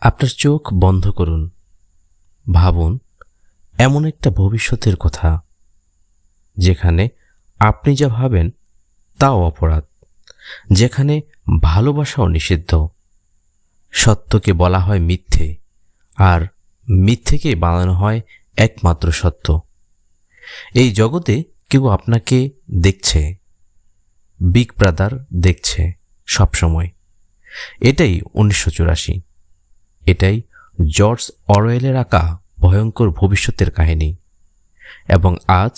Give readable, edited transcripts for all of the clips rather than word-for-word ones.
আপনার চোখ বন্ধ করুন, ভাবুন এমন একটা ভবিষ্যতের কথা যেখানে আপনি যা ভাবেন তাও অপরাধ, যেখানে ভালোবাসাও নিষিদ্ধ, সত্যকে বলা হয় মিথ্যে আর মিথ্যেকে বানানো হয় একমাত্র সত্য। এই জগতে কেউ আপনাকে দেখছে, বিগ ব্রাদার দেখছে সবসময়। এটাই 1984, এটাই জর্জ অরওয়েলের আঁকা ভয়ঙ্কর ভবিষ্যতের কাহিনী। এবং আজ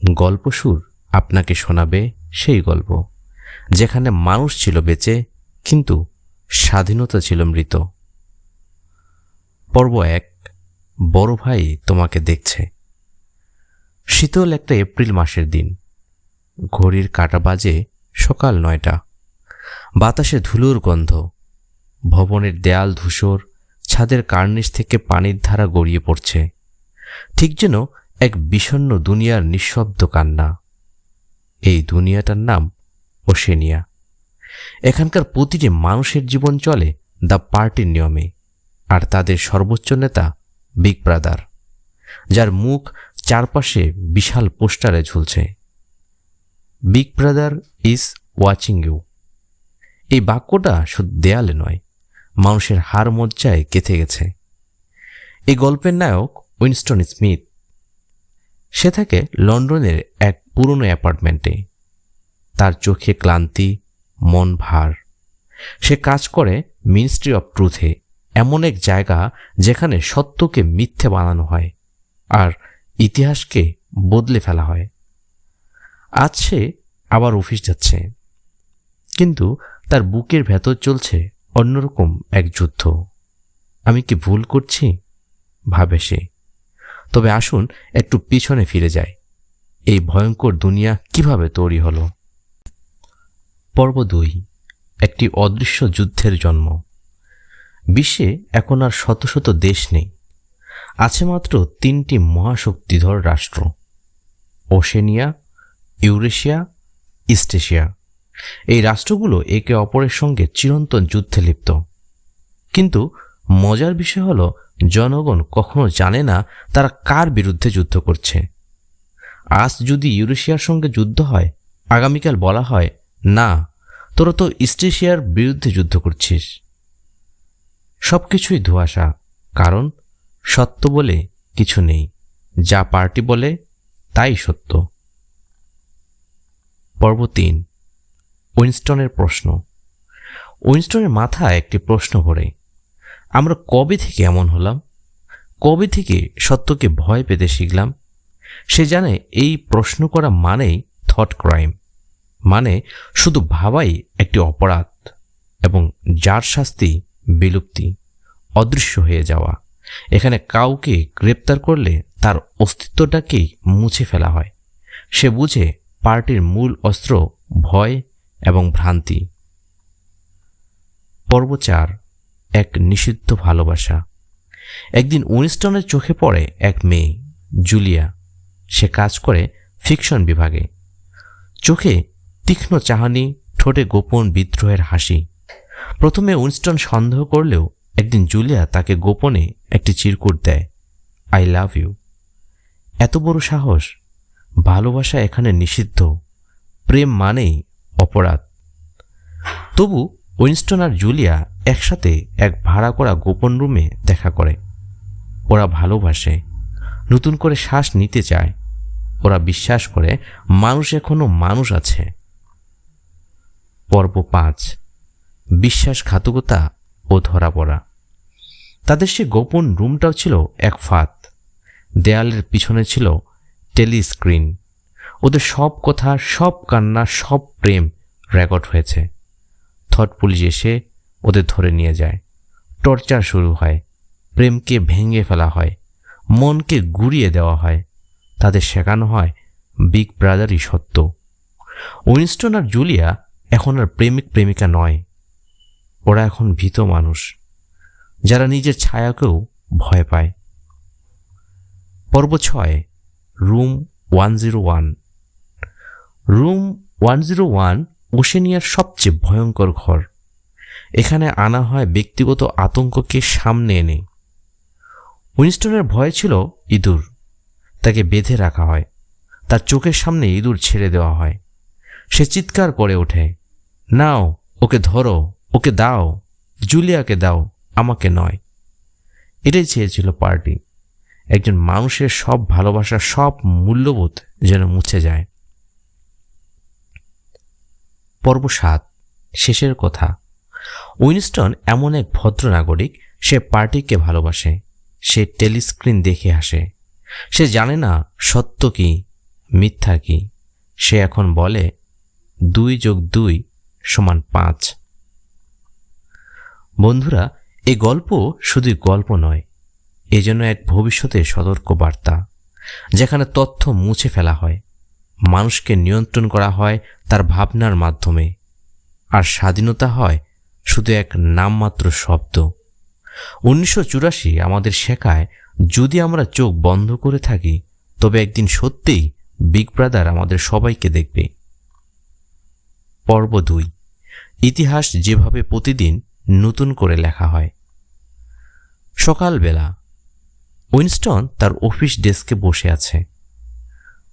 গল্প সুর আপনাকে শোনাবে সেই গল্প যেখানে মানুষ ছিল বেঁচে কিন্তু স্বাধীনতা ছিল মৃত। পর্ব 1, বড় ভাই তোমাকে দেখছে। শীতল একটা এপ্রিল মাসের দিন, ঘড়ির কাঁটা বাজে সকাল 9টা। বাতাসে ধুলোর গন্ধ, ভবনের দেয়াল ধূসর, ছাদের কার্নিশ থেকে পানির ধারা গড়িয়ে পড়ছে, ঠিক যেন এক বিষণ্ণ দুনিয়ার নিঃশব্দ কান্না। এই দুনিয়াটার নাম ওশেনিয়া। এখানকার প্রতিটি মানুষের জীবন চলে দ্য পার্টির নিয়মে, আর তাদের সর্বোচ্চ নেতা বিগ ব্রাদার, যার মুখ চারপাশে বিশাল পোস্টারে ঝুলছে। Big brother is watching you. এই বাক্যটা শুধু দেয়ালে নয়, মানুষের হাড় মজ্জায় গেঁথে গেছে। এই গল্পের নায়ক উইনস্টন স্মিথ। সে থাকে লন্ডনের এক পুরনো অ্যাপার্টমেন্টে। তার চোখে ক্লান্তি, মন ভার। সে কাজ করে মিনিস্ট্রি অফ ট্রুথে, এমন এক জায়গা যেখানে সত্যকে মিথ্যে বানানো হয় আর ইতিহাসকে বদলে ফেলা হয়। আজ সে আবার অফিস যাচ্ছে, কিন্তু তার বুকের ভেতর চলছে অন্যরকম এক যুদ্ধ। আমি কি ভুল করছি, ভাবে সে। তবে আসুন একটু পিছনে ফিরে যাই, এই ভয়ঙ্কর দুনিয়া কিভাবে তৈরি হলো। পর্ব 2, একটি অদৃশ্য যুদ্ধের জন্ম। বিশ্বে এখন আর শত শত দেশ নেই, আছে মাত্র 3টি মহাশক্তিধর রাষ্ট্র: ওশেনিয়া, ইউরেশিয়া, ইস্ট এশিয়া। এই রাষ্ট্রগুলো একে অপরের সঙ্গে চিরন্তন যুদ্ধে লিপ্ত। কিন্তু মজার বিষয় হলো, জনগণ কখনো জানে না তারা কার বিরুদ্ধে যুদ্ধ করছে। আজ যদি ইউরেশিয়ার সঙ্গে যুদ্ধ হয়, আগামীকাল বলা হয়, না, তোরা তো ইস্ট এশিয়ার বিরুদ্ধে যুদ্ধ করছিস। সবকিছুই ধোঁয়াশা, কারণ সত্য বলে কিছু নেই, যা পার্টি বলে তাই সত্য। পর্ব 3, উইনস্টনের প্রশ্ন। উইনস্টনের মাথায় একটি প্রশ্ন ঘোরে, আমরা কবে থেকে এমন হলাম? কবে থেকে সত্যকে ভয় পেতে শিখলাম? সে জানে এই প্রশ্ন করা মানেই থট ক্রাইম, মানে শুধু ভাবাই একটি অপরাধ, এবং যার শাস্তি বিলুপ্তি, অদৃশ্য হয়ে যাওয়া। এখানে কাউকে গ্রেপ্তার করলে তার অস্তিত্বটাকেই মুছে ফেলা হয়। সে বুঝে পার্টির মূল অস্ত্র ভয় এবং ভ্রান্তি। পর্ব 4, এক নিষিদ্ধ ভালোবাসা। একদিন উইনস্টনের চোখে পড়ে এক মেয়ে, জুলিয়া। সে কাজ করে ফিকশন বিভাগে। চোখে তীক্ষ্ণ চাহনি, ঠোঁটে গোপন বিদ্রোহের হাসি। প্রথমে উইনস্টন সন্দেহ করলেও একদিন জুলিয়া তাকে গোপনে একটি চিরকুট দেয়, আই লাভ ইউ। এত বড় সাহস! ভালোবাসা এখানে নিষিদ্ধ, প্রেম মানেই অপরাধ। তবু উইনস্টন আর জুলিয়া একসাথে এক ভাড়া করা গোপন রুমে দেখা করে। ওরা ভালোবাসে, নতুন করে শ্বাস নিতে চায়। ওরা বিশ্বাস করে মানুষ এখনো মানুষ আছে। পর্ব 5, বিশ্বাসঘাতকতা ও ধরা পড়া। তাদের সে গোপন রুমটাও ছিল এক ফাঁদ। দেয়ালের পিছনে ছিল টেলিস্ক্রিন। ওদের সব কথা, সব কান্না, সব প্রেম রেকর্ড হয়েছে। থট পুলিশ এসে ওদের ধরে নিয়ে যায়। টর্চার শুরু হয়, প্রেমকে ভেঙে ফেলা হয়, মনকে গুঁড়িয়ে দেওয়া হয়। তাদের শেখানো হয় বিগ ব্রাদারই সত্য। উইনস্টন আর জুলিয়া এখন আর প্রেমিক প্রেমিকা নয়, ওরা এখন ভীত মানুষ, যারা নিজের ছায়াকেও ভয় পায়। পর্ব 6, রুম 101। রুম 101 ওশেনিয়ার সবচেয়ে ভয়ঙ্কর ঘর। এখানে আনা হয় ব্যক্তিগত আতঙ্ককে সামনে এনে। উইনস্টনের ভয় ছিল ইঁদুর। তাকে বেঁধে রাখা হয়, তার চোখের সামনে ইঁদুর ছেড়ে দেওয়া হয়। সে চিৎকার করে ওঠে, নাও, ওকে ধরো, ওকে দাও, জুলিয়াকে দাও, আমাকে নয়। এটাই চেয়েছিল পার্টি, একজন মানুষের সব ভালোবাসা, সব মূল্যবোধ যেন মুছে যায়। পর্ব 7, শেষের কথা। উইনস্টন এমন এক ভদ্র নাগরিক, সে পার্টিকে ভালোবাসে। সে টেলিস্ক্রিন দেখে হাসে। সে জানে না সত্য কি, মিথ্যা কি। সে এখন বলে 2+2 = 5। বন্ধুরা, এই গল্প শুধুই গল্প নয়, এজন্য এক ভবিষ্যতের সতর্ক বার্তা, যেখানে তথ্য মুছে ফেলা হয়, মানুষকে নিয়ন্ত্রণ করা হয় তার ভাবনার মাধ্যমে, আর স্বাধীনতা হয় শুধু এক নামমাত্র শব্দ। 1984 আমাদের শেখায়, যদি আমরা চোখ বন্ধ করে থাকি, তবে একদিন সত্যিই বিগ ব্রাদার আমাদের সবাইকে দেখবে। পর্ব 2, ইতিহাস যেভাবে প্রতিদিন নতুন করে লেখা হয়। সকালবেলা উইনস্টন তার অফিস ডেস্কে বসে আছে।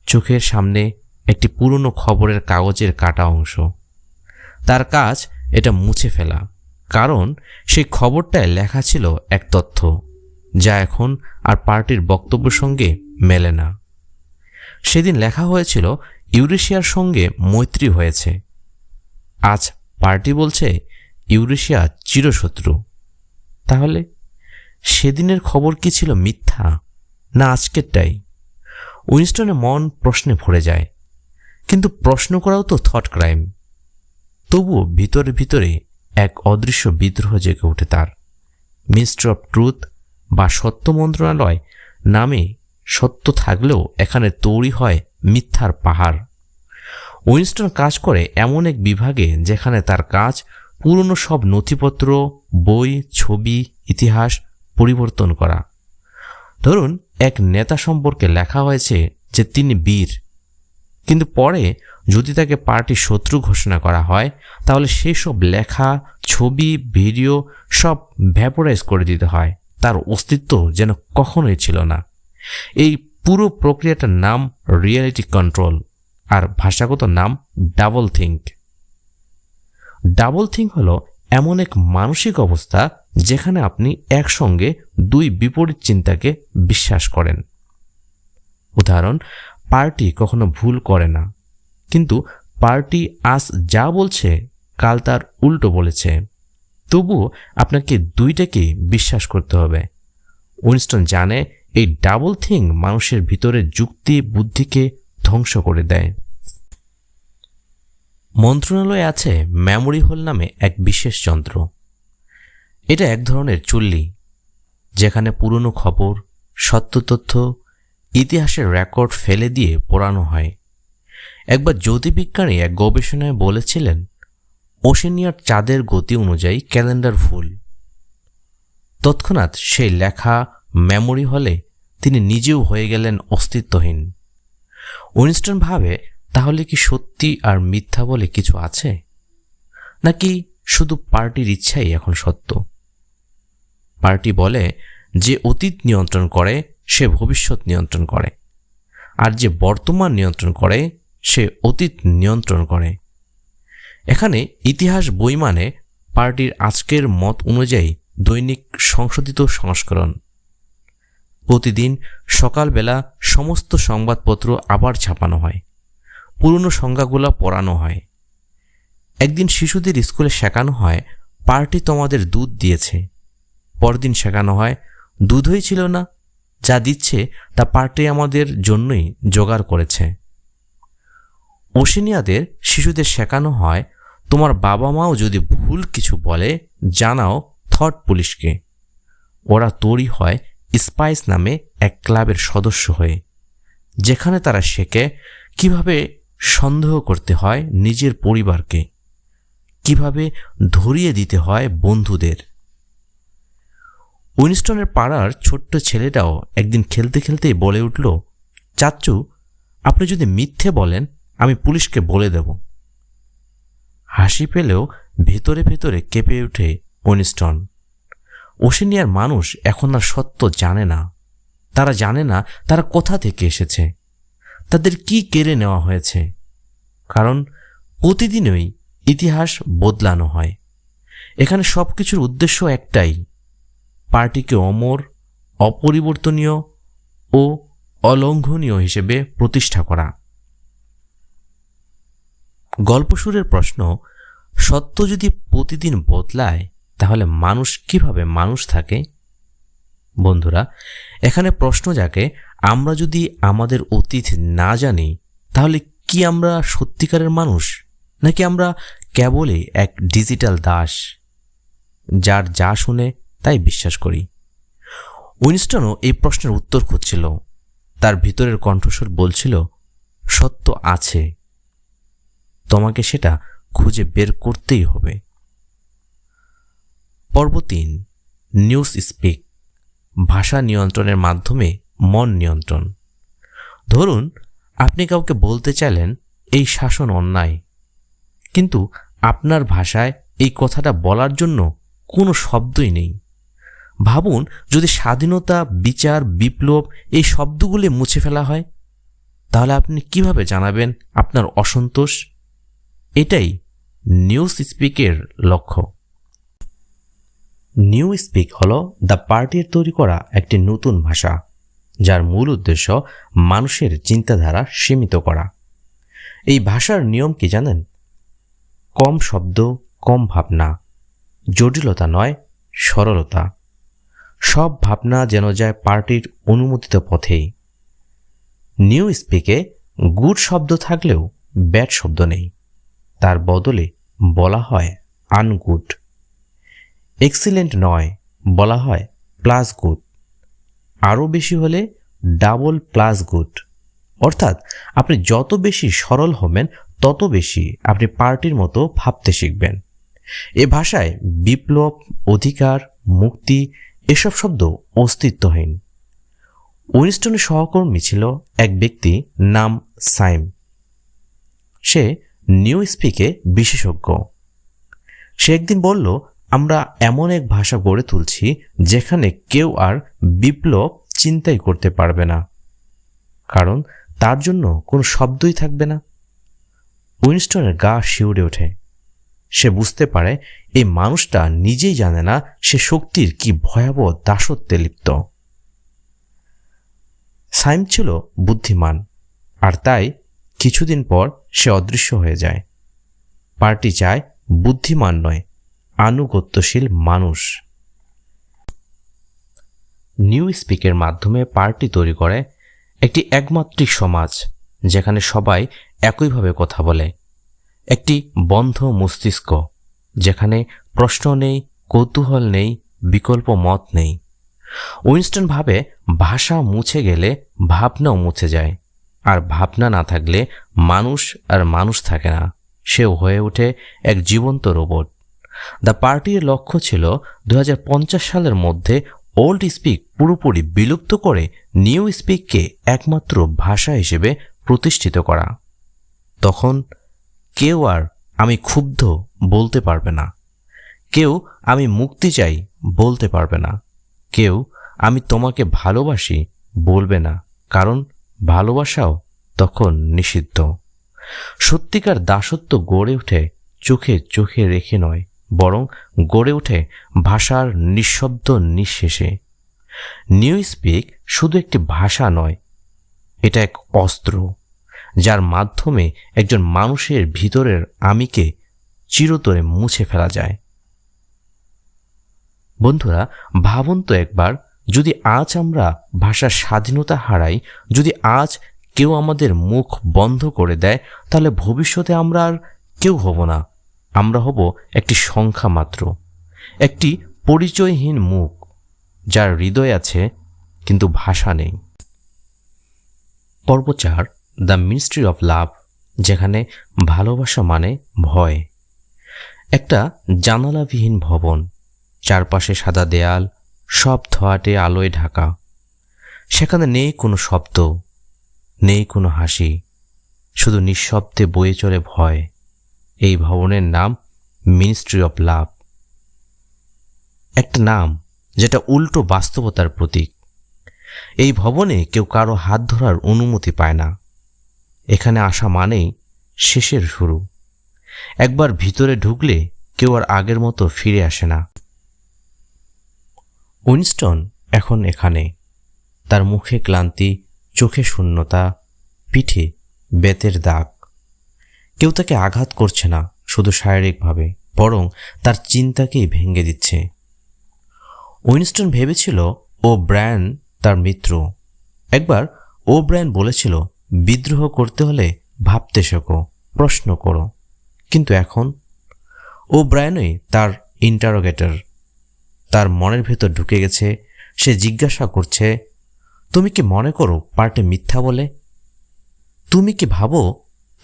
চোখের সামনে একটি পুরনো খবরের কাগজের কাটা অংশ। তার কাজ এটা মুছে ফেলা, কারণ সেই খবরটায় লেখা ছিল এক তথ্য যা এখন আর পার্টির বক্তব্যের সঙ্গে মেলে না। সেদিন লেখা হয়েছিল ইউরেশিয়ার সঙ্গে মৈত্রী হয়েছে। আজ পার্টি বলছে ইউরেশিয়া চিরশত্রু। তাহলে সেদিনের খবর কি ছিল মিথ্যা, না আজকেরটাই? উইনস্টনের মন প্রশ্নে ভরে যায়, কিন্তু প্রশ্ন করাও তো থট ক্রাইম। তবুও ভিতরে ভিতরে এক অদৃশ্য বিদ্রোহ জেগে ওঠে তার। মিনিস্ট্রি অফ ট্রুথ বা সত্য মন্ত্রণালয় নামে সত্য থাকলেও এখানে তৈরি হয় মিথ্যার পাহাড়। উইনস্টন কাজ করে এমন এক বিভাগে যেখানে তার কাজ পুরনো সব নথিপত্র, বই, ছবি, ইতিহাস পরিবর্তন করা। ধরুন, এক নেতা সম্পর্কে লেখা হয়েছে যে তিনি বীর, কিন্তু পরে যদি তাকে পার্টির শত্রু ঘোষণা করা হয়, তাহলে সেই সব লেখা, ছবি, ভিডিও সব ভ্যাপোরাইজ করে দিতে হয়। তার অস্তিত্ব যেন কখনোই ছিল না। এই পুরো প্রক্রিয়াটার নাম রিয়েলিটি কন্ট্রোল, আর ভাষাগত নাম ডাবল থিঙ্ক। ডাবল থিঙ্ক হলো এমন এক মানসিক অবস্থা যেখানে আপনি একসঙ্গে দুই বিপরীত চিন্তাকে বিশ্বাস করেন। উদাহরণ, পার্টি কখনো ভুল করে না, কিন্তু পার্টি আজ যা বলছে কাল তার উল্টো বলেছে। তবুও আপনাকে দুইটাকে বিশ্বাস করতে হবে। উইনস্টন জানে এই ডাবল থিঙ্ক মানুষের ভিতরে যুক্তি, বুদ্ধিকে ধ্বংস করে দেয়। মন্ত্রণালয়ে আছে মেমোরি হোল নামে এক বিশেষ যন্ত্র। এটা এক ধরনের চুল্লি, যেখানে পুরনো খবর, সত্য তথ্য, ইতিহাসের রেকর্ড ফেলে দিয়ে পোড়ানো হয়। একবার জ্যোতির্বিজ্ঞানী এক গবেষণায় বলেছিলেন, ওশেনিয়ার চাঁদের গতি অনুযায়ী ক্যালেন্ডার ভুল। তৎক্ষণাৎ সেই লেখা মেমোরি হলে তিনি নিজেও হয়ে গেলেন অস্তিত্বহীন। উইনস্টন ভাবে, তাহলে কি সত্যি আর মিথ্যা বলে কিছু আছে, নাকি শুধু পার্টির ইচ্ছাই এখন সত্য? পার্টি বলে, যে অতীত নিয়ন্ত্রণ করে সে ভবিষ্যৎ নিয়ন্ত্রণ করে, আর যে বর্তমান নিয়ন্ত্রণ করে সে অতীত নিয়ন্ত্রণ করে। এখানে ইতিহাস বই মানে পার্টির আজকের মত অনুযায়ী দৈনিক সংশোধিত সংস্করণ। প্রতিদিন সকালবেলা সমস্ত সংবাদপত্র আবার ছাপানো হয়, পুরনো সংজ্ঞাগুলো পড়ানো হয়। একদিন শিশুদের স্কুলে শেখানো হয়, পার্টি তোমাদের দুধ দিয়েছে। পরদিন শেখানো হয়, দুধই ছিল না, যা দিচ্ছে তা পার্টি আমাদের জন্যই জোগাড় করেছে। ওশেনিয়াদের শিশুদের শেখানো হয়, তোমার বাবা মাও যদি ভুল কিছু বলে জানাও থট পুলিশকে। ওরা তৈরি হয় স্পাইস নামে এক ক্লাবের সদস্য হয়ে, যেখানে তারা শেখে কিভাবে সন্দেহ করতে হয় নিজের পরিবারকে, কিভাবে ধরিয়ে দিতে হয় বন্ধুদের। উইনস্টনের পাড়ার ছোট্ট ছেলেটাও একদিন খেলতে খেলতেই বলে উঠল, চাচ্চু, আপনি যদি মিথ্যে বলেন আমি পুলিশকে বলে দেব। হাসি পেলেও ভেতরে ভেতরে কেঁপে ওঠে উইনস্টন। ওশেনিয়ার মানুষ এখন আর সত্য জানে না। তারা জানে না তারা কোথা থেকে এসেছে, তাদের কি কেড়ে নেওয়া হয়েছে। কারণ প্রতিদিনই ইতিহাস বদলানো হয়। এখানে সব কিছুর উদ্দেশ্য একটাই, পার্টিকে অমর, অপরিবর্তনীয় ও অলঙ্ঘনীয় হিসেবে প্রতিষ্ঠা করা। গল্পসুরের প্রশ্ন, সত্য যদি প্রতিদিন বদলায় তাহলে মানুষ কিভাবে মানুষ থাকে? বন্ধুরা, এখানে প্রশ্ন জাগে, আমরা যদি আমাদের অতীত না জানি তাহলে কি আমরা সত্যিকারের মানুষ, নাকি আমরা কেবলই এক ডিজিটাল দাস যার যা শুনে তাই বিশ্বাস করি? উইনস্টনও এই প্রশ্নের উত্তর খুঁজছিল। তার ভিতরের কণ্ঠস্বর বলছিল, সত্য আছে, তোমাকে সেটা খুঁজে বের করতেই হবে। পর্ব ৩, নিউজ স্পিক, ভাষা নিয়ন্ত্রণের মাধ্যমে মন নিয়ন্ত্রণ। ধরুন আপনি কাউকে বলতে চাইলেন এই শাসন অন্যায়, কিন্তু আপনার ভাষায় এই কথাটা বলার জন্য কোনো শব্দই নেই। ভাবুন যদি স্বাধীনতা, বিচার, বিপ্লব এই শব্দগুলি মুছে ফেলা হয়, তাহলে আপনি কিভাবে জানাবেন আপনার অসন্তোষ? এটাই নিউজ স্পিকের লক্ষ্য। নিউ স্পিক হল দ্য পার্টির তৈরি করা একটি নতুন ভাষা, যার মূল উদ্দেশ্য মানুষের চিন্তাধারা সীমিত করা। এই ভাষার নিয়ম কি জানেন? কম শব্দ, কম ভাবনা, জটিলতা নয়, সরলতা। সব ভাবনা যেন যায় পার্টির অনুমোদিত পথেই। নিউ স্পিকে গুড শব্দ থাকলেও ব্যাড শব্দ নেই, তার বদলে বলা হয় আনগুড। এক্সিলেন্ট নয়, বলা হয় প্লাস গুড। আরও বেশি হলে ডাবল প্লাস গুড। অর্থাৎ আপনি যত বেশি সরল হবেন তত বেশি আপনি পার্টির মতো ভাবতে শিখবেন। এ ভাষায় বিপ্লব, অধিকার, মুক্তি এসব শব্দ অস্তিত্বহীন। উইনস্টনের সহকর্মী ছিল এক ব্যক্তি নাম সাইম। সে নিউ স্পিকে বিশেষজ্ঞ। সে একদিন বলল, আমরা এমন এক ভাষা গড়ে তুলছি যেখানে কেউ আর বিপ্লব চিন্তাই করতে পারবে না, কারণ তার জন্য কোনো শব্দই থাকবে না। উইনস্টনের গা শিউরে ওঠে। সে বুঝতে পারে এই মানুষটা নিজেই জানে না সে শক্তির কি ভয়াবহ দাসত্বে লিপ্ত। সাইম ছিল বুদ্ধিমান, আর তাই কিছুদিন পর সে অদৃশ্য হয়ে যায়। পার্টি চায় বুদ্ধিমান নয়, আনুগত্যশীল মানুষ। নিউ স্পিকের মাধ্যমে পার্টি তৈরি করে একটি একমাত্রিক সমাজ যেখানে সবাই একইভাবে কথা বলে, একটি বন্ধ মস্তিষ্ক যেখানে প্রশ্ন নেই, কৌতূহল নেই, বিকল্প মত নেই। উইনস্টন ভাবে ভাষা মুছে গেলে ভাবনাও মুছে যায়, আর ভাবনা না থাকলে মানুষ আর মানুষ থাকে না, সেও হয়ে ওঠে এক জীবন্ত রোবট। দ্য পার্টির লক্ষ্য ছিল 2050 সালের মধ্যে ওল্ড স্পিক পুরোপুরি বিলুপ্ত করে নিউ স্পিককে একমাত্র ভাষা হিসেবে প্রতিষ্ঠিত করা। তখন কেউ আর আমি ক্ষুব্ধ বলতে পারবে না, কেউ আমি মুক্তি চাই বলতে পারবে না, কেউ আমি তোমাকে ভালোবাসি বলবে না, কারণ ভালোবাসাও তখন নিষিদ্ধ। সত্যিকার দাসত্ব গড়ে ওঠে চোখে চোখে রেখে নয়, বরং গড়ে ওঠে ভাষার নিঃশব্দ নিঃশেষে। নিউ স্পিক শুধু একটি ভাষা নয়, এটা এক অস্ত্র যার মাধ্যমে একজন মানুষের ভিতরের আমিকে চিরতরে মুছে ফেলা যায়। বন্ধুরা, ভাবুন তো একবার, যদি আজ আমরা ভাষার স্বাধীনতা হারাই, যদি আজ কেউ আমাদের মুখ বন্ধ করে দেয়, তাহলে ভবিষ্যতে আমরা আর কেউ হব না। আমরা হব একটি সংখ্যা মাত্র, একটি পরিচয়হীন মুখ যার হৃদয় আছে কিন্তু ভাষা নেই। পর্ব 4, দ্য মিনিস্ট্রি অফ লাভ, যেখানে ভালোবাসা মানে ভয়। একটা জানালাবিহীন ভবন, চারপাশে সাদা দেয়াল, সব ধোঁয়াটে আলোয় ঢাকা। সেখানে নেই কোনো শব্দ, নেই কোনো হাসি, শুধু নিঃশব্দে বয়ে চলে ভয়। এই ভবনের নাম মিনিস্ট্রি অফ লাভ, একটা নাম যেটা উল্টো বাস্তবতার প্রতীক। এই ভবনে কেউ কারো হাত ধরার অনুমতি পায় না। এখানে আসা মানেই শেষের শুরু। একবার ভিতরে ঢুকলে কেউ আর আগের মতো ফিরে আসে না। উইনস্টন এখন এখানে। তার মুখে ক্লান্তি, চোখে শূন্যতা, পিঠে বেতের দাগ। কেউ তাকে আঘাত করছে না শুধু শারীরিকভাবে, বরং তার চিন্তাকেই ভেঙে দিচ্ছে। উইনস্টন ভেবেছিল ও ব্রায়ান তার মিত্র। একবার ও ব্রায়ান বলেছিল, বিদ্রোহ করতে হলে ভাবতে শেখো, প্রশ্ন করো। কিন্তু এখন ও ব্রায়ানই তার ইন্টারোগেটর। তার মনের ভেতর ঢুকে গেছে। সে জিজ্ঞাসা করছে, তুমি কি মনে করো পার্টি মিথ্যা বলে? তুমি কি ভাবো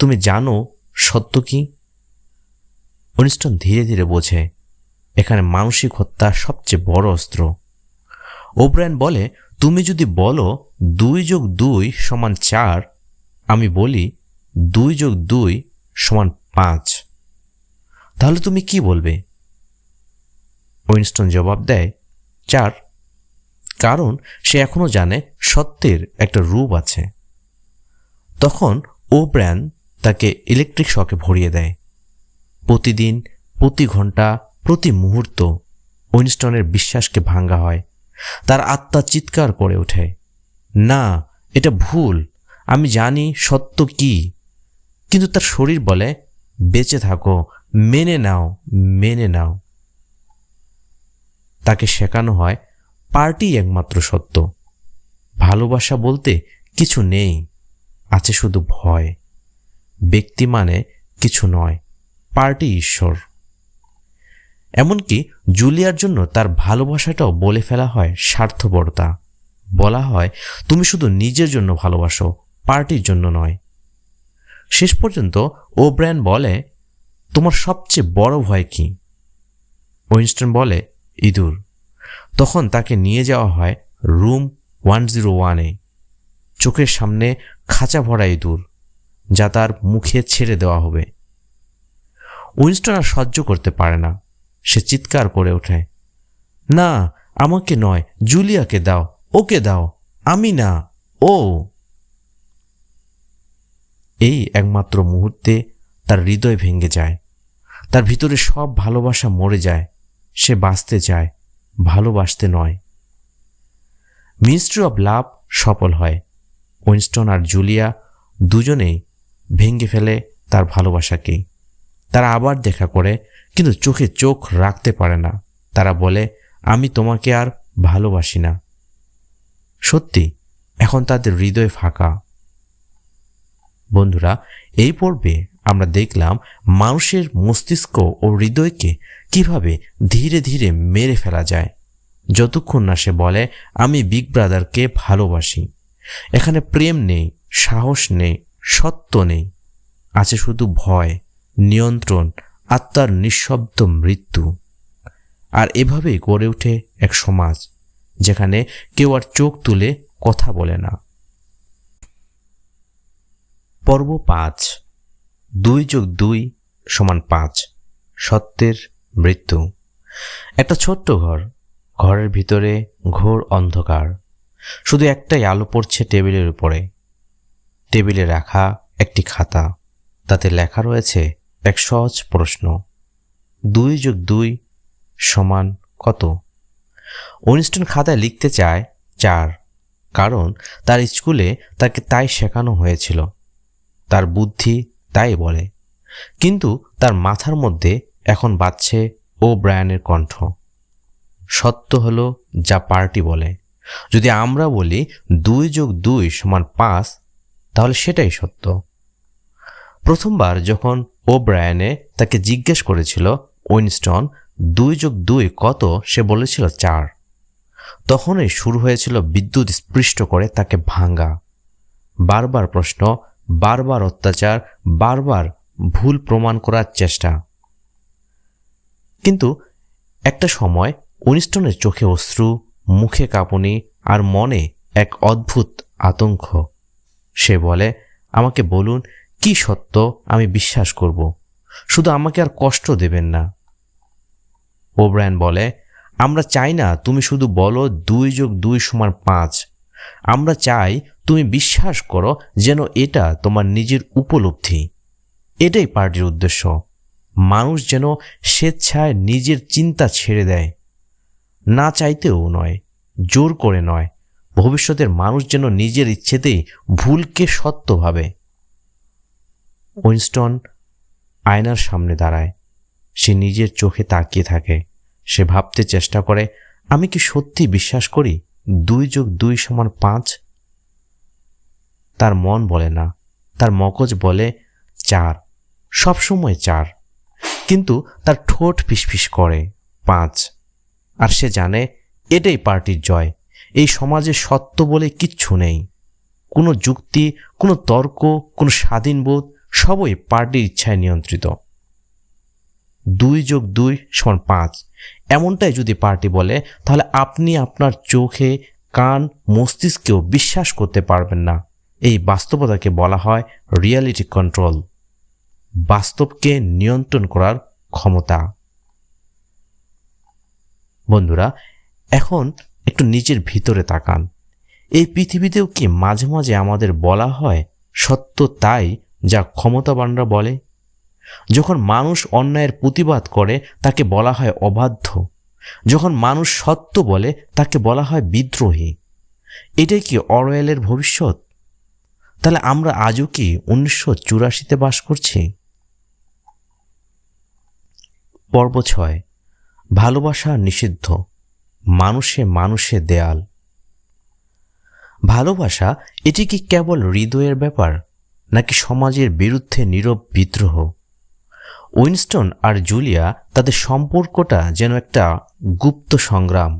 তুমি জানো সত্য কি? উইনস্টন ধীরে ধীরে বোঝে এখানে মানসিক হত্যা সবচেয়ে বড় অস্ত্র। ওব্রায়ান বলে, তুমি যদি বলো 2+2=4, আমি বলি 2+2=5, তাহলে তুমি কি বলবে? উইনস্টন জবাব দেয় 4, কারণ সে এখনো জানে সত্যের একটা রূপ আছে। তখন ওব্রায়ান তাকে ইলেকট্রিক শকে ভরিয়ে দেয়। প্রতিদিন, প্রতি ঘন্টা, প্রতি মুহূর্ত উইনস্টনের বিশ্বাসকে ভাঙা হয়। তার আত্মা চিৎকার করে ওঠে, না, এটা ভুল, আমি জানি সত্য কি। কিন্তু তার শরীর বলে, বেঁচে থাকো, মেনে নাও, মেনে নাও। তাকে শেখানো হয় পার্টি একমাত্র সত্য। ভালোবাসা বলতে কিছু নেই, আছে শুধু ভয়। ব্যক্তি মানে কিছু নয়, পার্টি ঈশ্বর। এমনকি জুলিয়ার জন্য তার ভালোবাসাটাও বলে ফেলা হয় স্বার্থপরতা। বলা হয়, তুমি শুধু নিজের জন্য ভালোবাসো, পার্টির জন্য নয়। শেষ পর্যন্ত ওব্রায়ান বলে, তোমার সবচেয়ে বড় ভয় কি? উইনস্টন বলে, ইঁদুর। তখন তাকে নিয়ে যাওয়া হয় রুম 101-এ। চোখের সামনে খাঁচা ভরা ইঁদুর, যা তার মুখে ছেড়ে দেওয়া হবে। উইনস্টন আর সহ্য করতে পারে না। সে চিৎকার করে ওঠে, না, আমাকে নয়, জুলিয়াকে দাও, ওকে দাও, আমি না, ও। এই একমাত্র মুহূর্তে তার হৃদয় ভেঙে যায়। তার ভিতরে সব ভালোবাসা মরে যায়। সে বাঁচতে চায়, ভালোবাসতে নয়। মিনিস্ট্রি অব লাভ সফল হয়। উইনস্টন আর জুলিয়া দুজনেই ভেঙে ফেলে তার ভালোবাসাকেই। তারা আবার দেখা করে, কিন্তু চোখে চোখ রাখতে পারে না। তারা বলে, আমি তোমাকে আর ভালোবাসি না। সত্যি, এখন তাদের হৃদয় ফাঁকা। বন্ধুরা, এই পর্বে আমরা দেখলাম মানুষের মস্তিষ্ক ও হৃদয়কে কিভাবে ধীরে ধীরে মেরে ফেলা যায়, যতক্ষণ না সে বলে, আমি বিগ ব্রাদারকে ভালোবাসি। এখানে প্রেম নেই, সাহস নেই, সত্য নেই, আছে শুধু ভয়, নিয়ন্ত্রণ, আত্মার নিঃশব্দ মৃত্যু। আর এভাবেই গড়ে ওঠে এক সমাজ যেখানে কেউ আর চোখ তুলে কথা বলে না। পর্ব 5, 2+2=5, সত্যের মৃত্যু। একটা ছোট্ট ঘর। ঘরের ভিতরে ঘোর অন্ধকার। শুধু একটাই আলো পড়ছে টেবিলের উপরে। টেবিলে রাখা একটি খাতা, তাতে লেখা রয়েছে এক সহজ প্রশ্ন, 2+2 কত? উইনস্টন খাতায় লিখতে চায় 4, কারণ তার স্কুলে তাকে তাই শেখানো হয়েছিল। তার বুদ্ধি তাই বলে। কিন্তু তার মাথার মধ্যে এখন বাজছে ওব্রায়ানের কণ্ঠ। সত্য হলো যা পার্টি বলে। যদি আমরা বলি 2+2=5, তাহলে সেটাই সত্য। প্রথমবার যখন ওব্রায়ানে তাকে জিজ্ঞেস করেছিল, উইনস্টন 2+2 কত, সে বলেছিল 4। তখনই শুরু হয়েছিল বিদ্যুৎ স্পৃষ্ট করে তাকে ভাঙা। বারবার প্রশ্ন, বারবার অত্যাচার, বারবার ভুল প্রমাণ করার চেষ্টা। কিন্তু একটা সময় উইনস্টনের চোখে অশ্রু, মুখে কাঁপুনি আর মনে এক অদ্ভুত আতঙ্ক। সে বলে, আমাকে বলুন কি সত্য, আমি বিশ্বাস করব। শুধু আমাকে আর কষ্ট দেবেন না। ওব্রায়ান বলে, আমরা চাই না তুমি শুধু বলো 2+2=5। আমরা চাই তুমি বিশ্বাস করো যেন এটা তোমার নিজের উপলব্ধি। এটাই পার্টির উদ্দেশ্য। মানুষ যেন স্বেচ্ছায় নিজের চিন্তা ছেড়ে দেয়, না চাইতেও নয়, জোর করে নয়। ভবিষ্যতের মানুষ যেন নিজের ইচ্ছেতেই ভুলকে সত্য ভাবে। উইনস্টন আয়নার সামনে দাঁড়ায়। সে নিজের চোখে তাকিয়ে থাকে। সে ভাবতে চেষ্টা করে, আমি কি সত্যি বিশ্বাস করি 2+2=5? তার মন বলে না, তার মগজ বলে 4, সবসময় 4। কিন্তু তার ঠোঁট ফিসফিস করে 5। আর সে জানে এটাই পার্টির জয়। এই সমাজে সত্য বলে কিচ্ছু নেই। কোনো যুক্তি, কোনো তর্ক, কোনো স্বাধীনবোধ সবই পার্টির ইচ্ছায় নিয়ন্ত্রিত। 2+2=5 এমনটাই যদি পার্টি বলে, তাহলে আপনি আপনার চোখে, কান, মস্তিষ্কেও বিশ্বাস করতে পারবেন না। এই বাস্তবতাকে বলা হয় রিয়ালিটি কন্ট্রোল, বাস্তবকে নিয়ন্ত্রণ করার ক্ষমতা। বন্ধুরা, এখন একটু নিজের ভিতরে তাকান। এই পৃথিবীতেও কি মাঝে মাঝে আমাদের বলা হয় সত্য তাই যা ক্ষমতাবানরা বলে? যখন মানুষ অন্যায়ের প্রতিবাদ করে তাকে বলা হয় অবাধ্য। যখন মানুষ সত্য বলে তাকে বলা হয় বিদ্রোহী। এটাই কি অরওয়েলের ভবিষ্যৎ? তাহলে আমরা আজও কি 1984-তে বাস করছি? পর্ব 6, ভালোবাসা নিষিদ্ধ, মানুষে মানুষে দেয়াল। ভালোবাসা এটি কি কেবল হৃদয়ের ব্যাপার, নাকি সমাজের বিরুদ্ধে নীরব বিদ্রোহ? উইনস্টন আর জুলিয়া, তাদের সম্পর্কটা যেন একটা গুপ্ত সংগ্রাম।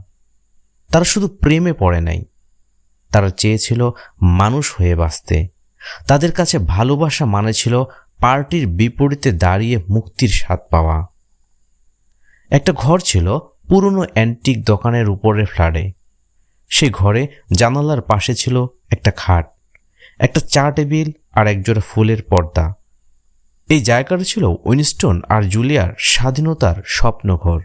তারা শুধু প্রেমে পড়ে নাই, তারা চেয়েছিল মানুষ হয়ে বাঁচতে। তাদের কাছে ভালোবাসা মানে ছিল পার্টির বিপরীতে দাঁড়িয়ে মুক্তির স্বাদ পাওয়া। একটা ঘর ছিল পুরনো অ্যান্টিক দোকানের উপরের ফ্ল্যাটে। সে ঘরে জানালার পাশে ছিল একটা খাট, একটা চা টেবিল আর একজোড়া ফুলের পর্দা। এই জায়গাটা ছিল উইনস্টন আর জুলিয়ার স্বাধীনতার স্বপ্নঘর।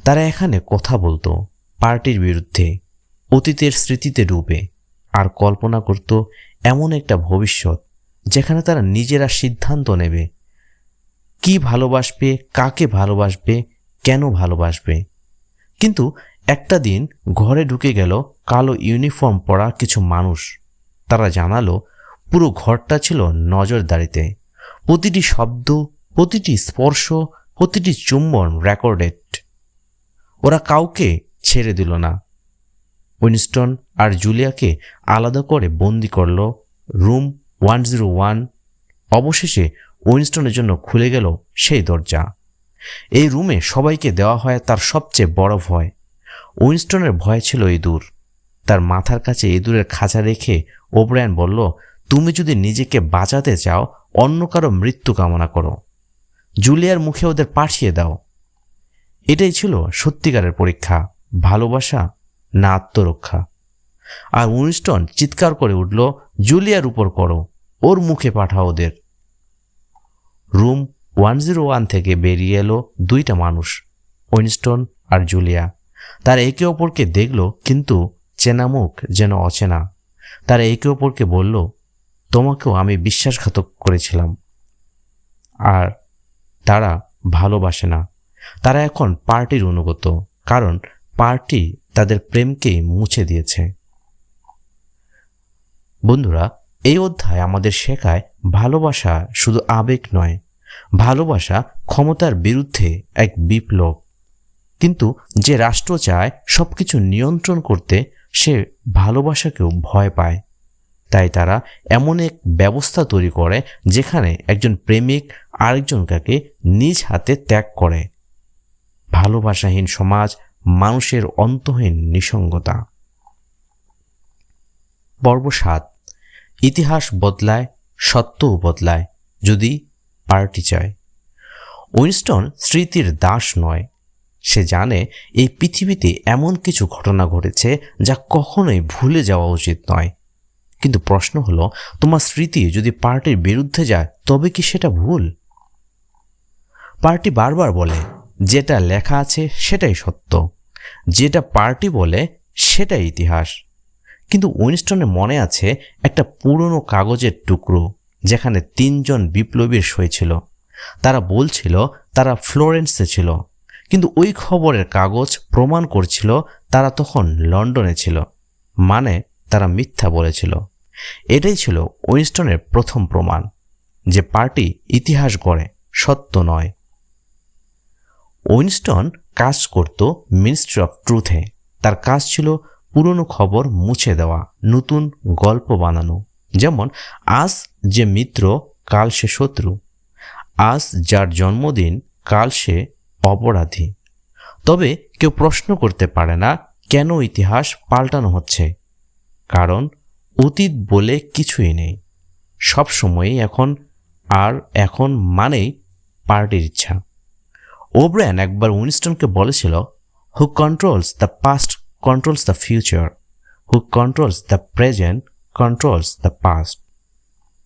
তারা এখানে কথা বলতো পার্টির বিরুদ্ধে, অতীতের স্মৃতিতে ডুবে, আর কল্পনা করত এমন একটা ভবিষ্যৎ যেখানে তারা নিজেরা সিদ্ধান্ত নেবে কি ভালোবাসবে, কাকে ভালোবাসবে, কেন ভালোবাসবে। কিন্তু একটা দিন ঘরে ঢুকে গেল কালো ইউনিফর্ম পরা কিছু মানুষ। তারা জানালো পুরো ঘরটা ছিল নজরদারিতে। প্রতিটি শব্দ, প্রতিটি স্পর্শ, প্রতিটি চুম্বন রেকর্ডেড। ওরা কাউকে ছেড়ে দিল না। উইনস্টন আর জুলিয়াকে আলাদা করে বন্দি করল রুম 101। অবশেষে উইনস্টনের জন্য খুলে গেল সেই দরজা। এই রুমে সবাইকে দেওয়া হয় তার সবচেয়ে বড় ভয়। উইনস্টনের ভয় ছিল ইঁদুর। তার মাথার কাছে ইঁদুরের খাঁচা রেখে ওব্রায়ান বলল, তুমি যদি নিজেকে বাঁচাতে চাও, অন্য কারো মৃত্যু কামনা করো। জুলিয়ার মুখে ওদের পাঠিয়ে দাও। এটাই ছিল সত্যিকারের পরীক্ষা, ভালোবাসা না আত্মরক্ষা। আর উইনস্টন চিৎকার করে উঠল, জুলিয়ার উপর করো, ওর মুখে পাঠাও ওদের। রুম 101 থেকে বেরিয়ে এলো দুইটা মানুষ, উইনস্টন আর জুলিয়া। তারা একে অপরকে দেখল, কিন্তু চেনা মুখ যেন অচেনা। তারা একে অপরকে বলল, তোমাকেও আমি বিশ্বাসঘাতক করেছিলাম। আর তারা ভালোবাসে না। তারা এখন পার্টির অনুগত, কারণ পার্টি তাদের প্রেমকেই মুছে দিয়েছে। বন্ধুরা, এই অধ্যায় আমাদের শেখায় ভালোবাসা শুধু আবেগ নয়, ভালোবাসা ক্ষমতার বিরুদ্ধে এক বিপ্লব। কিন্তু যে রাষ্ট্র চায় সবকিছু নিয়ন্ত্রণ করতে, সে ভালোবাসাকেও ভয় পায়। তাই তারা এমন এক ব্যবস্থা তৈরি করে যেখানে একজন প্রেমিক আরেকজনকে নিজ হাতে ত্যাগ করে। ভালোবাসাহীন সমাজ, মানুষের অন্তহীন নিঃসঙ্গতা। পর্ব 7, ইতিহাস বদলায়, সত্যও বদলায়, যদি পার্টি চায়। উইনস্টন স্মৃতির দাস নয়। সে জানে এই পৃথিবীতে এমন কিছু ঘটনা ঘটেছে যা কখনোই ভুলে যাওয়া উচিত নয়। কিন্তু প্রশ্ন হলো, তোমার স্মৃতি যদি পার্টির বিরুদ্ধে যায়, তবে কি সেটা ভুল? পার্টি বারবার বলে যেটা লেখা আছে সেটাই সত্য, যেটা পার্টি বলে সেটাই ইতিহাস। কিন্তু উইনস্টনের মনে আছে একটা পুরনো কাগজের টুকরো, যেখানে 3 জন বিপ্লবীর সই ছিল। তারা বলছিল তারা ফ্লোরেন্সে ছিল, কিন্তু ওই খবরের কাগজ প্রমাণ করছিল তারা তখন লন্ডনে ছিল, মানে তারা মিথ্যা বলেছিল। এটাই ছিল উইনস্টনের প্রথম প্রমাণ যে পার্টি ইতিহাস গড়ে, সত্য নয়। উইনস্টন কাজ করত মিনিস্ট্রি অফ ট্রুথে। তার কাজ ছিল পুরনো খবর মুছে দেওয়া, নতুন গল্প বানানো। যেমন, আজ যে মিত্র কাল সে শত্রু, আজ যার জন্মদিন কাল সে অপরাধী। তবে কেউ প্রশ্ন করতে পারে না কেন ইতিহাস পাল্টানো হচ্ছে, কারণ অতীত বলে কিছুই নেই, সব সময়ই এখন, আর এখন মানেই পার্টির ইচ্ছা। ওব্রায়ান একবার উইনস্টনকে বলেছিল, who controls the past controls the future, who controls the present controls the past.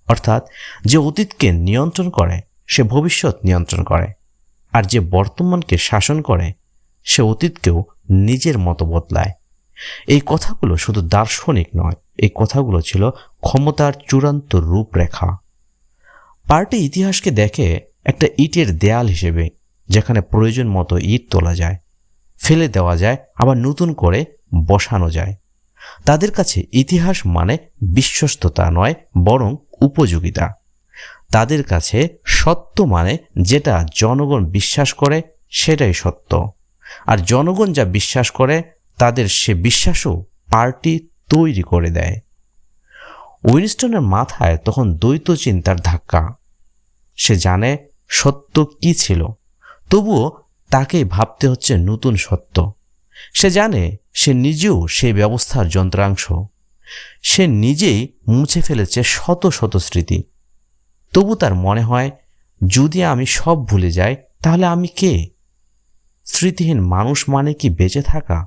অর্থাৎ যে অতীতকে নিয়ন্ত্রণ করে সে ভবিষ্যৎ নিয়ন্ত্রণ করে, আর যে বর্তমানকে শাসন করে সে অতীতকেও নিজের মতো বদলায়। এই কথাগুলো শুধু দার্শনিক নয়, এই কথাগুলো ছিল ক্ষমতার চূড়ান্ত রূপরেখা। পার্টি ইতিহাসকে দেখে একটা ইটের দেয়াল হিসেবে, যেখানে প্রয়োজন মতো ইট তোলা যায়, ফেলে দেওয়া যায়, আবার নতুন করে বসানো যায়। তাদের কাছে ইতিহাস মানে বিশ্বস্ততা নয়, বরং উপযোগিতা। তাদের কাছে সত্য মানে যেটা জনগণ বিশ্বাস করে সেটাই সত্য, আর জনগণ যা বিশ্বাস করে তাদের সে বিশ্বাসও পার্টি তৈরি করে দেয়। উইনস্টনের মাথায় তখন দ্বৈত চিন্তার ধাক্কা। সে জানে সত্য কি ছিল, তবুও তাকেই ভাবতে হচ্ছে নতুন সত্য। সে জানে সে নিজেও সেই ব্যবস্থার যন্ত্রাংশ। সে নিজেই মুছে ফেলেছে শত শত স্মৃতি। তবু তার মনে হয়, যদি আমি সব ভুলে যাই তাহলে আমি কে? স্মৃতিহীন মানুষ মানে কি বেঁচে থাকা?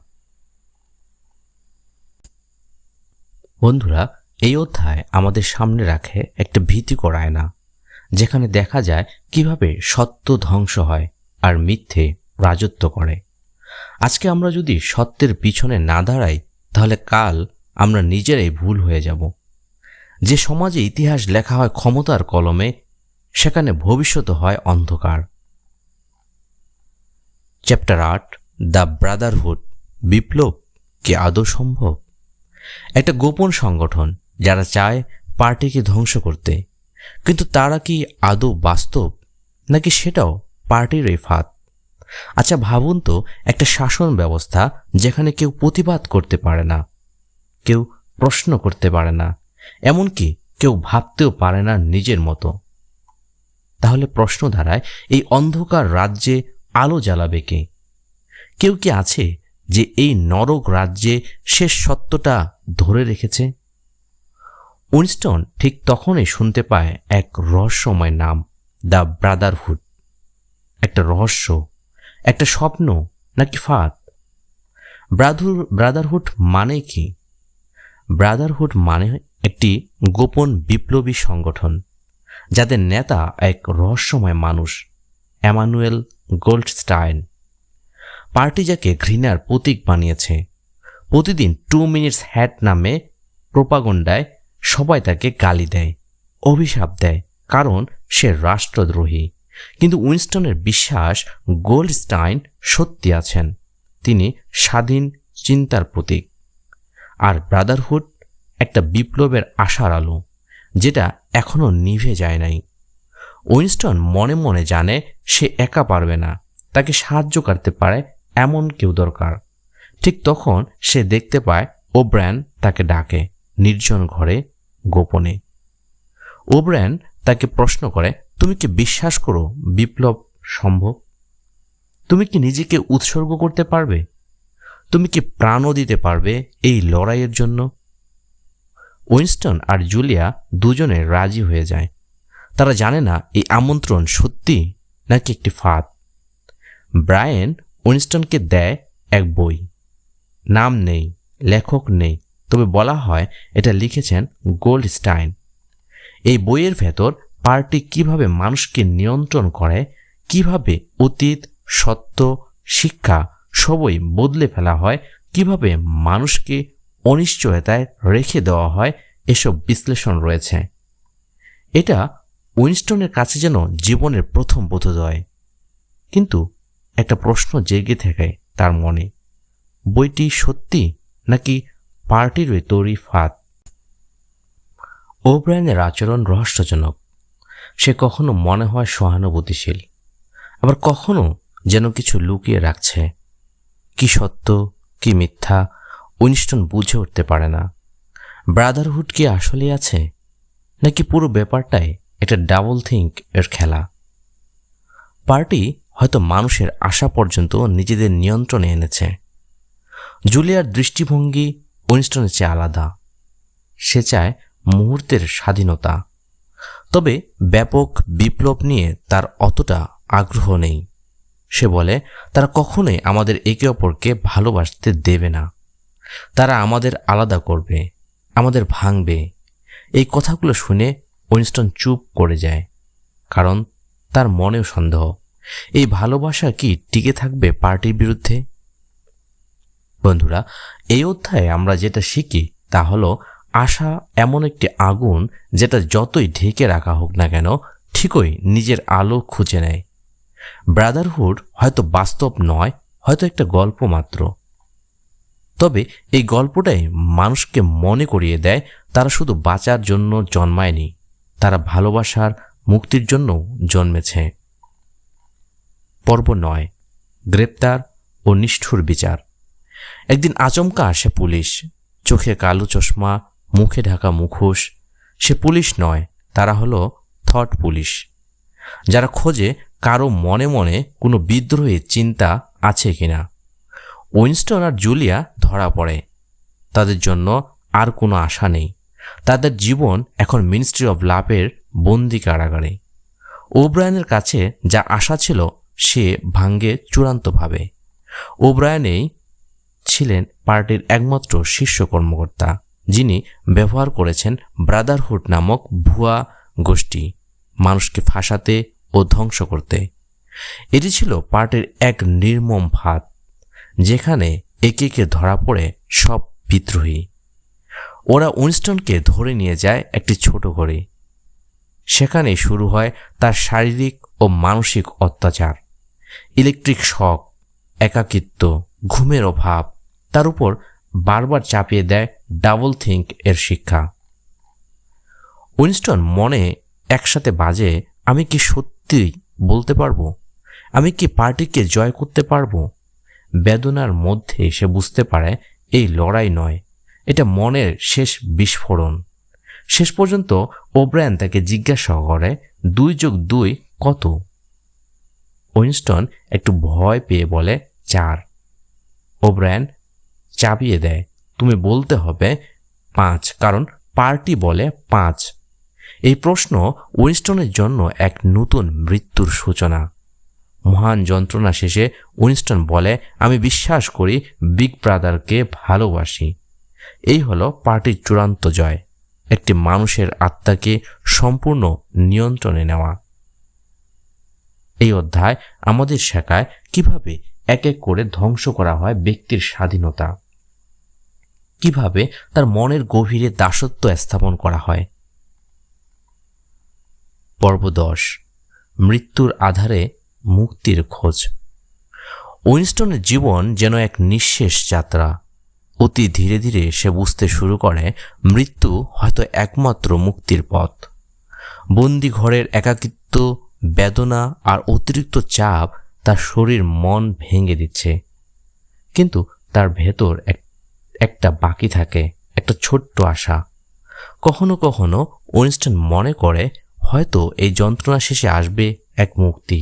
বন্ধুরা, এই অধ্যায় আমাদের সামনে রাখে একটা ভীতিকর আয়না, যেখানে দেখা যায় কিভাবে সত্য ধ্বংস হয় আর মিথ্যে রাজত্ব করে। আজকে আমরা যদি সত্যের পিছনে না দাঁড়াই, তাহলে কাল আমরা নিজেরাই ভুল হয়ে যাব। যে সমাজে ইতিহাস লেখা হয় ক্ষমতার কলমে, সেখানে ভবিষ্যৎ হয় অন্ধকার। Chapter 8, the Brotherhood. বিপ্লব কি আদৌ সম্ভব? একটা গোপন সংগঠন যারা চায় পার্টিকে ধ্বংস করতে, কিন্তু তারা কি আদৌ বাস্তব, নাকি সেটাও পার্টিরই ফাঁদ? আচ্ছা ভাবুন তো, একটা শাসন ব্যবস্থা যেখানে কেউ প্রতিবাদ করতে পারে না, কেউ প্রশ্ন করতে পারে না, এমনকি কেউ ভাবতেও পারে না নিজের মতো। তাহলে প্রশ্ন দাঁড়ায়, এই অন্ধকার রাজ্যে আলো জ্বালাবে কে? কেউ কি আছে যে এই নরক রাজ্যে শেষ সত্যটা ধরে রেখেছে? উইনস্টন ঠিক তখনই শুনতে পায় এক রহস্যময় নাম, দ্য ব্রাদারহুড। একটা রহস্য, একটা স্বপ্ন, নাকি ফাঁদ? ব্রাদারহুড মানে কি? ব্রাদারহুড মানে একটি গোপন বিপ্লবী সংগঠন, যাদের নেতা এক রহস্যময় মানুষ, এমানুয়েল গোল্ডস্টাইন। পার্টি যাকে ঘৃণার প্রতীক বানিয়েছে। প্রতিদিন 2 মিনিটস হ্যাট নামে প্রোপাগন্ডায় সবাই তাকে গালি দেয়, অভিশাপ দেয়, কারণ সে রাষ্ট্রদ্রোহী। কিন্তু উইনস্টনের বিশ্বাস গোল্ডস্টাইন সত্যি আছেন, তিনি স্বাধীন চিন্তার প্রতীক। আর ব্রাদারহুড একটা বিপ্লবের আশার আলো, যেটা এখনো নিভে যায় নাই। উইনস্টন মনে মনে জানে সে একা পারবে না, তাকে সাহায্য করতে পারে এমন কেউ দরকার। ঠিক তখন সে দেখতে পায় ওব্রায়ান তাকে ডাকে নির্জন ঘরে, গোপনে। ওব্রায়ান তাকে প্রশ্ন করে, তুমি কি বিশ্বাস করো বিপ্লব সম্ভব? তুমি কি নিজেকে উৎসর্গ করতে পারবে? তুমি কি প্রাণও দিতে পারবে এই লড়াইয়ের জন্য? উইনস্টন আর জুলিয়া দুজনে রাজি হয়ে যায়। তারা জানে না এই আমন্ত্রণ সত্যি নাকি একটি ফাঁদ। ব্রায়ান উইনস্টনকে দেয় এক বই। নাম নেই, লেখক নেই, তবে বলা হয় এটা লিখেছেন গোল্ডস্টাইন। এই বইয়ের ভেতর পার্টি কিভাবে মানুষকে নিয়ন্ত্রণ করে, কিভাবে অতীত সত্য, শিক্ষা সবই বদলে ফেলা হয়, কিভাবে মানুষকে অনিশ্চয়তায় রেখে দেওয়া হয়, এসব বিশ্লেষণ রয়েছে। এটা উইনস্টনের কাছে যেন জীবনের প্রথম বোধোদয়। কিন্তু একটা প্রশ্ন জেগে থাকে তার মনে, বইটি সত্যি নাকি পার্টিরই তৈরি ফাঁদ? ওব্রায়ানের আচরণ রহস্যজনক। সে কখনো মনে হয় সহানুভূতিশীল, আবার কখনো যেন কিছু লুকিয়ে রাখছে। কি সত্য কি মিথ্যা উইনস্টন বুঝে উঠতে পারে না। ব্রাদারহুড কি আসলে আছে, নাকি পুরো ব্যাপারটাই একটা ডাবল থিঙ্ক এর খেলা? পার্টি হয়তো মানুষের আশা পর্যন্ত নিজেদের নিয়ন্ত্রণে এনেছে। জুলিয়ার দৃষ্টিভঙ্গি উইনস্টনের চেয়ে আলাদা। সে চায় মুহূর্তের স্বাধীনতা, তবে ব্যাপক বিপ্লব নিয়ে তার অতটা আগ্রহ নেই। সে বলে, তারা কখনোই আমাদের একে অপরকে ভালোবাসতে দেবে না। তারা আমাদের আলাদা করবে, আমাদের ভাঙবে। এই কথাগুলো শুনে উইনস্টন চুপ করে যায়, কারণ তার মনেও সন্দেহ, এই ভালোবাসা কি টিকে থাকবে পার্টির বিরুদ্ধে? বন্ধুরা, এই অধ্যায়ে আমরা যেটা শিখি তা হলো, আশা এমন একটি আগুন যেটা যতই ঢেকে রাখা হোক না কেন ঠিকই নিজের আলো খুঁজে নেয়। ব্রাদারহুড হয়তো বাস্তব নয়, হয়তো একটা গল্প মাত্র, তবে এই গল্পটাই মানুষকে মনে করিয়ে দেয় তারা শুধু বাঁচার জন্য জন্মায়নি, তারা ভালোবাসার মুক্তির জন্য জন্মেছে। পর্ব 9, গ্রেপ্তার ও নিষ্ঠুর বিচার। একদিন আচমকা আসে পুলিশ, চোখে কালো চশমা, মুখে ঢাকা মুখোশ। সে পুলিশ নয়, তারা হলো থট পুলিশ, যারা খোঁজে কারো মনে মনে কোনো বিদ্রোহী চিন্তা আছে কিনা। উইনস্টন আর জুলিয়া ধরা পড়ে। তাদের জন্য আর কোনো আশা নেই। তাদের জীবন এখন মিনিস্ট্রি অব লাভের বন্দি কারাগারে। ওব্রায়ানের কাছে যা আশা ছিল সে ভাঙ্গে চূড়ান্তভাবে। ওব্রায়ানেই ছিলেন পার্টির একমাত্র শীর্ষ কর্মকর্তা, যিনি ব্যবহার করেছেন ব্রাদারহুড নামক ভুয়া গোষ্ঠী মানুষকে ফাঁসাতে ও ধ্বংস করতে। এটি ছিল পার্টির এক নির্মম ফাঁদ, যেখানে একে একে ধরা পড়ে সব বিদ্রোহী। ওরা উইনস্টনকে ধরে নিয়ে যায় একটি ছোট ঘরে। সেখানে শুরু হয় তার শারীরিক ও মানসিক অত্যাচার। ইলেকট্রিক শক, একাকিত্ব, ঘুমের অভাব, তার উপর বারবার চাপিয়ে দেয় ডাবল থিঙ্ক এর শিক্ষা। উইনস্টন মনে একসাথে বাজে, আমি কি সত্যি বলতে পারবো? আমি কি পার্টিকে জয় করতে পারবো? বেদনার মধ্যে সে বুঝতে পারে এই লড়াই নয়, এটা মনের শেষ বিস্ফোরণ। শেষ পর্যন্ত ওব্রায়ান তাকে জিজ্ঞাসা করে, 2+2 কত? উইনস্টন একটু ভয় পেয়ে বলে 4। ওব্রায়ান চাপিয়ে দেয়, তুমি বলতে হবে 5, কারণ পার্টি বলে 5। এই প্রশ্ন উইনস্টনের জন্য এক নতুন মৃত্যুর সূচনা। মহান যন্ত্রণা শেষে উইনস্টন বলে, আমি বিশ্বাস করি, বিগ ব্রাদারকে ভালোবাসি। এই হলো পার্টির চূড়ান্ত জয়, একটি মানুষের আত্মাকে সম্পূর্ণ নিয়ন্ত্রণে নেওয়া। এই অধ্যায় আমাদের শেখায় কিভাবে এক এক করে ধ্বংস করা হয় ব্যক্তির স্বাধীনতা, কিভাবে তার মনের গভীরে দাসত্ব স্থাপন করা হয়। পর্ব 10, মৃত্যুর আধারে মুক্তির খোঁজ। উইনস্টনের জীবন যেন এক নিঃশেষ যাত্রা। অতি ধীরে ধীরে সে বুঝতে শুরু করে মৃত্যু হয়তো একমাত্র মুক্তির পথ। বন্দি ঘরের একাকিত্ব, বেদনা আর অতিরিক্ত চাপ তার শরীর মন ভেঙে দিচ্ছে, কিন্তু তার ভেতর একটা বাকি থাকে, একটা ছোট্ট আশা। কখনো কখনো উইনস্টন মনে করে হয়তো এই যন্ত্রণা শেষে আসবে এক মুক্তি,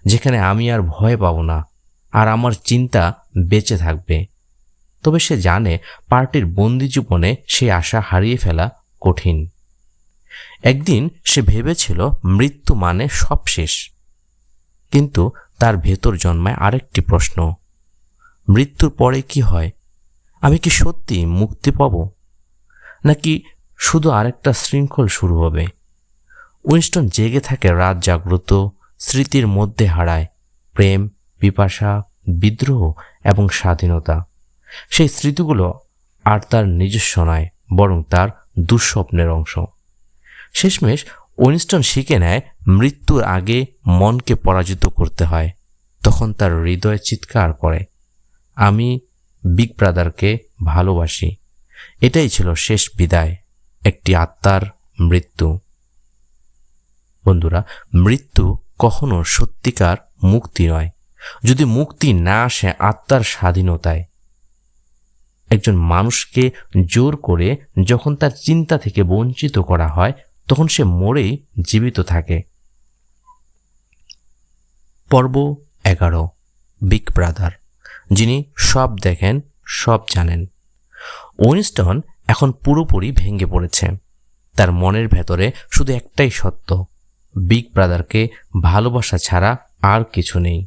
যেখানে আমি আর ভয় পাব না, আর আমার চিন্তা বেঁচে থাকবে। তবে সে জানে পার্টির বন্দি জীবনে সে আশা হারিয়ে ফেলা কঠিন। একদিন সে ভেবেছিল মৃত্যু মানে সব শেষ, কিন্তু তার ভেতর জন্মায় আরেকটি প্রশ্ন, মৃত্যুর পরে কি হয়? আমি কি সত্যি মুক্তি পাব, নাকি শুধু আরেকটা শৃঙ্খল শুরু হবে? উইনস্টন জেগে থাকে রাত জাগ্রত, স্মৃতির মধ্যে হারায় প্রেম, পিপাসা, বিদ্রোহ এবং স্বাধীনতা। সেই স্মৃতিগুলো আর তার নিজস্ব নয়, বরং তার দুঃস্বপ্নের অংশ। শেষমেশ উইনস্টন শিখে নেয় মৃত্যুর আগে মনকে পরাজিত করতে হয়। তখন তার হৃদয় চিৎকার করে, আমি বিগ ব্রাদারকে ভালোবাসি। এটাই ছিল শেষ বিদায়, একটি আত্মার মৃত্যু। বন্ধুরা, মৃত্যু কখনো সত্যিকার মুক্তি নয়, যদি মুক্তি না আসে আত্মার স্বাধীনতায়। একজন মানুষকে জোর করে যখন তার চিন্তা থেকে বঞ্চিত করা হয়, তখন সে মরেই জীবিত থাকে। পর্ব 11, বিগ ব্রাদার, যিনি সব দেখেন, সব জানেন। উইনস্টন এখন পুরোপুরি ভেঙে পড়েছে। তার মনের ভেতরে শুধু একটাই সত্য, বিগ ব্রাদারকে ভালোবাসা ছাড়া আর কিছু নেই।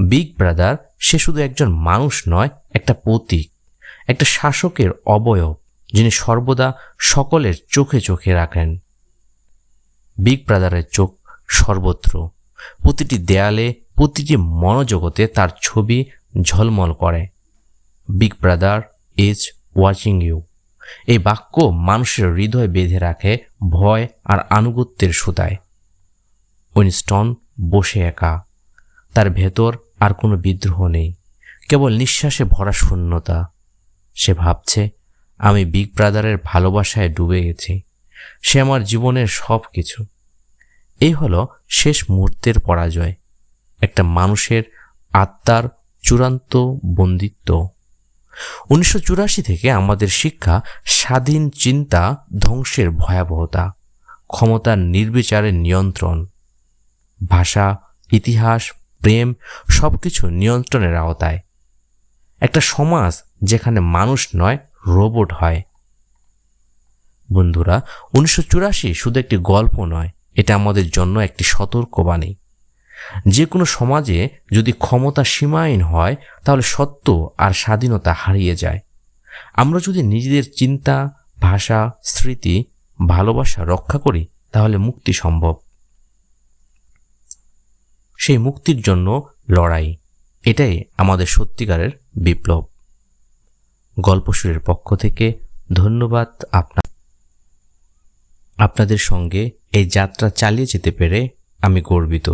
বিগ ব্রাদার সে শুধু একজন মানুষ নয়, একটা প্রতীক, একটা শাসকের অবয়ব, যিনি সর্বদা সকলের চোখে চোখে রাখেন। বিগ ব্রাদারের চোখ সর্বত্র, প্রতিটি দেয়ালে, প্রতিটি মনোজগতে তার ছবি ঝলমল করে। Big brother is watching you. এই বাক্য মানুষের হৃদয় বেঁধে রাখে ভয় আর আনুগত্যের সুতায়। উইনস্টন বসে একা, তার ভেতর আর কোনো বিদ্রোহ নেই, কেবল নিঃশ্বাসে ভরা শূন্যতা। সে ভাবছে, আমি বিগ ব্রাদারের ভালোবাসায় ডুবে গেছি, সে আমার জীবনের সব কিছু। এই হলো শেষ মুহূর্তের পরাজয়, একটা মানুষের আত্মার চূড়ান্ত বন্দিত্ব। 1984 থেকে আমাদের শিক্ষা স্বাধীন চিন্তা ধ্বংসের ভয়াবহতা, ক্ষমতার নির্বিচারের নিয়ন্ত্রণ, ভাষা, ইতিহাস, প্রেম সবকিছু নিয়ন্ত্রণের আওতায়। একটা সমাজ যেখানে মানুষ নয়, রোবট হয়। বন্ধুরা, 1984 শুধু একটি গল্প নয়, এটা আমাদের জন্য একটি সতর্কবাণী। যে কোনো সমাজে যদি ক্ষমতা সীমাহীন হয়, তাহলে সত্য আর স্বাধীনতা হারিয়ে যায়। আমরা যদি নিজেদের চিন্তা, ভাষা, স্মৃতি, ভালোবাসা রক্ষা করি, তাহলে মুক্তি সম্ভব। সেই মুক্তির জন্য লড়াই, এটাই আমাদের সত্যিকারের বিপ্লব। গল্পসুরের পক্ষ থেকে ধন্যবাদ আপনাদের সঙ্গে এই যাত্রা চালিয়ে যেতে পেরে আমি গর্বিত।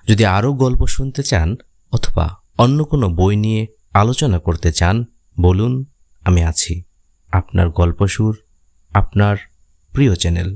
যদি আরও গল্প শুনতে চান অথবা অন্য কোনো বই নিয়ে আলোচনা করতে চান, বলুন, আমি আছি। আপনার গল্পসুর, আপনার প্রিয় চ্যানেল।